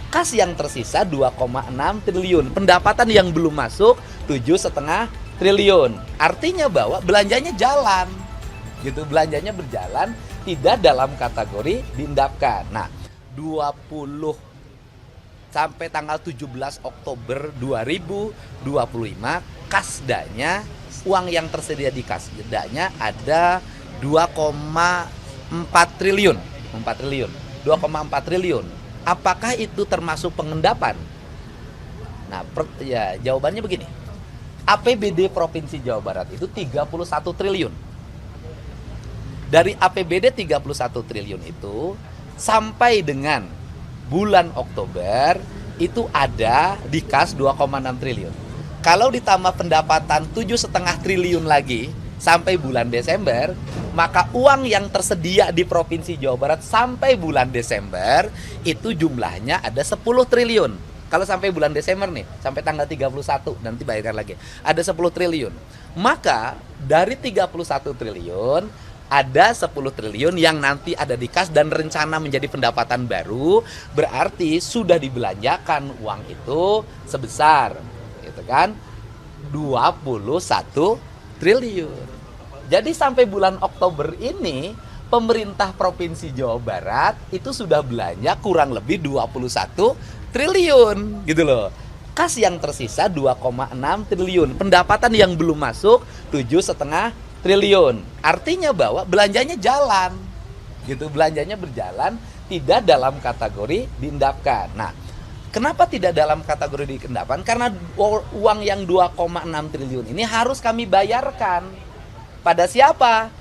kas yang tersisa 2,6 triliun, pendapatan yang belum masuk 7,5 triliun. Artinya bahwa belanjanya jalan, gitu, belanjanya berjalan, tidak dalam kategori diendapkan. Nah, 20 sampai tanggal 17 Oktober 2025 kasdanya, uang yang tersedia di kasdanya ada 2,4 triliun. 2,4 triliun. Apakah itu termasuk pengendapan? Nah, jawabannya begini. APBD Provinsi Jawa Barat itu 31 triliun. Dari APBD 31 triliun itu sampai dengan bulan Oktober itu ada di kas 2,6 triliun. Kalau ditambah pendapatan 7,5 triliun lagi sampai bulan Desember, maka uang yang tersedia di Provinsi Jawa Barat sampai bulan Desember itu jumlahnya ada 10 triliun. Kalau sampai bulan Desember nih, sampai tanggal 31, nanti bayarkan lagi, ada 10 triliun. Maka dari 31 triliun, ada 10 triliun yang nanti ada di kas dan rencana menjadi pendapatan baru, berarti sudah dibelanjakan uang itu sebesar, gitu kan, 21 triliun. Jadi sampai bulan Oktober ini pemerintah Provinsi Jawa Barat itu sudah belanja kurang lebih 21 triliun gitu loh. Kas yang tersisa 2,6 triliun, pendapatan yang belum masuk 7,5 triliun. Artinya bahwa belanjanya jalan. Gitu, belanjanya berjalan, tidak dalam kategori diendapkan. Nah, kenapa tidak dalam kategori diendapkan? Karena uang yang 2,6 triliun ini harus kami bayarkan. Pada siapa?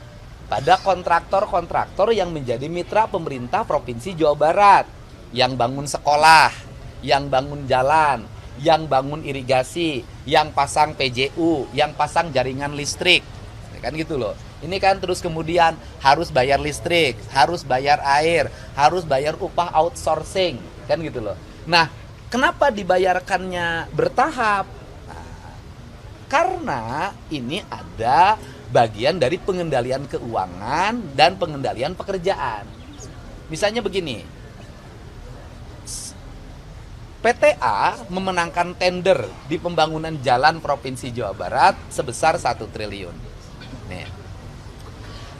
Pada kontraktor-kontraktor yang menjadi mitra pemerintah Provinsi Jawa Barat. Yang bangun sekolah, yang bangun jalan, yang bangun irigasi, yang pasang PJU, yang pasang jaringan listrik. Kan gitu loh. Ini kan terus kemudian harus bayar listrik, harus bayar air, harus bayar upah outsourcing. Kan gitu loh. Nah, kenapa dibayarkannya bertahap? Nah, karena ini ada bagian dari pengendalian keuangan dan pengendalian pekerjaan. Misalnya begini, PTA memenangkan tender di pembangunan jalan Provinsi Jawa Barat sebesar 1 triliun. Nih.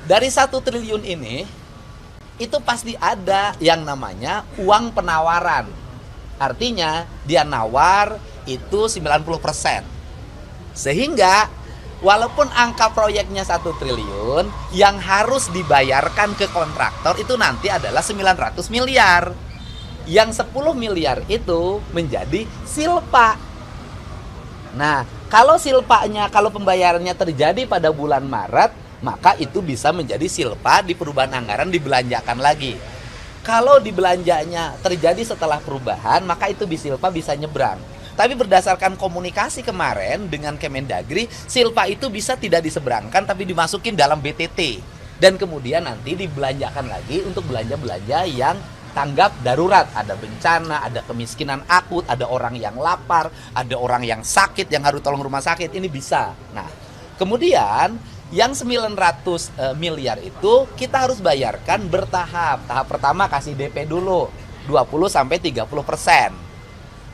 Dari 1 triliun ini, itu pasti ada yang namanya uang penawaran. Artinya dia nawar itu 90%. Sehingga walaupun angka proyeknya 1 triliun, yang harus dibayarkan ke kontraktor itu nanti adalah 900 miliar. Yang 10 miliar itu menjadi silpa. Nah, kalau silpanya, kalau pembayarannya terjadi pada bulan Maret, maka itu bisa menjadi silpa di perubahan anggaran dibelanjakan lagi. Kalau dibelanjanya terjadi setelah perubahan, maka itu silpa bisa nyebrang. Tapi berdasarkan komunikasi kemarin dengan Kemendagri, silpa itu bisa tidak diseberangkan tapi dimasukin dalam BTT. Dan kemudian nanti dibelanjakan lagi untuk belanja-belanja yang tanggap darurat. Ada bencana, ada kemiskinan akut, ada orang yang lapar, ada orang yang sakit yang harus tolong rumah sakit. Ini bisa. Nah, kemudian yang 900 miliar itu kita harus bayarkan bertahap. Tahap pertama kasih DP dulu 20-30%.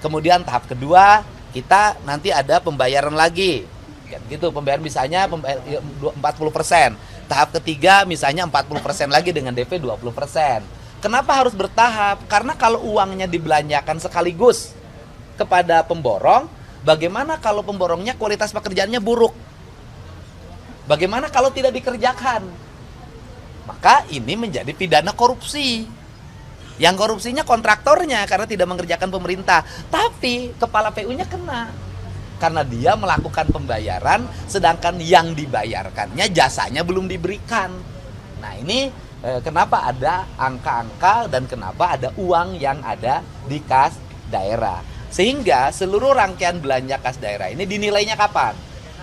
Kemudian tahap kedua kita nanti ada pembayaran lagi. Gitu, pembayaran misalnya 40%. Tahap ketiga misalnya 40% lagi dengan DP 20%. Kenapa harus bertahap? Karena kalau uangnya dibelanjakan sekaligus kepada pemborong, bagaimana kalau pemborongnya kualitas pekerjaannya buruk? Bagaimana kalau tidak dikerjakan? Maka ini menjadi pidana korupsi. Yang korupsinya kontraktornya karena tidak mengerjakan pemerintah. Tapi kepala PU-nya kena. Karena dia melakukan pembayaran sedangkan yang dibayarkannya jasanya belum diberikan. Nah, ini kenapa ada angka-angka dan kenapa ada uang yang ada di kas daerah. Sehingga seluruh rangkaian belanja kas daerah ini dinilainya kapan?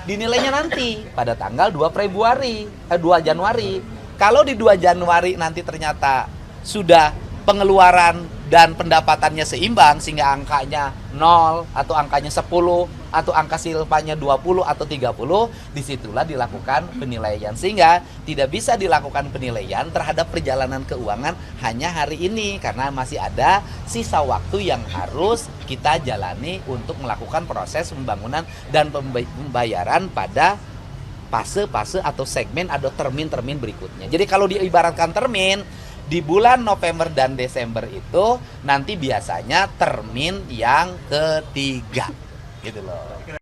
Dinilainya nanti pada tanggal 2 Januari. Kalau di 2 Januari nanti ternyata sudah pengeluaran dan pendapatannya seimbang sehingga angkanya 0 atau angkanya 10 atau angka silpanya 20 atau 30, disitulah dilakukan penilaian. Sehingga tidak bisa dilakukan penilaian terhadap perjalanan keuangan hanya hari ini karena masih ada sisa waktu yang harus kita jalani untuk melakukan proses pembangunan dan pembayaran pada fase-fase atau segmen atau termin-termin berikutnya. Jadi kalau diibaratkan termin, di bulan November dan Desember itu nanti biasanya termin yang ketiga gitu loh.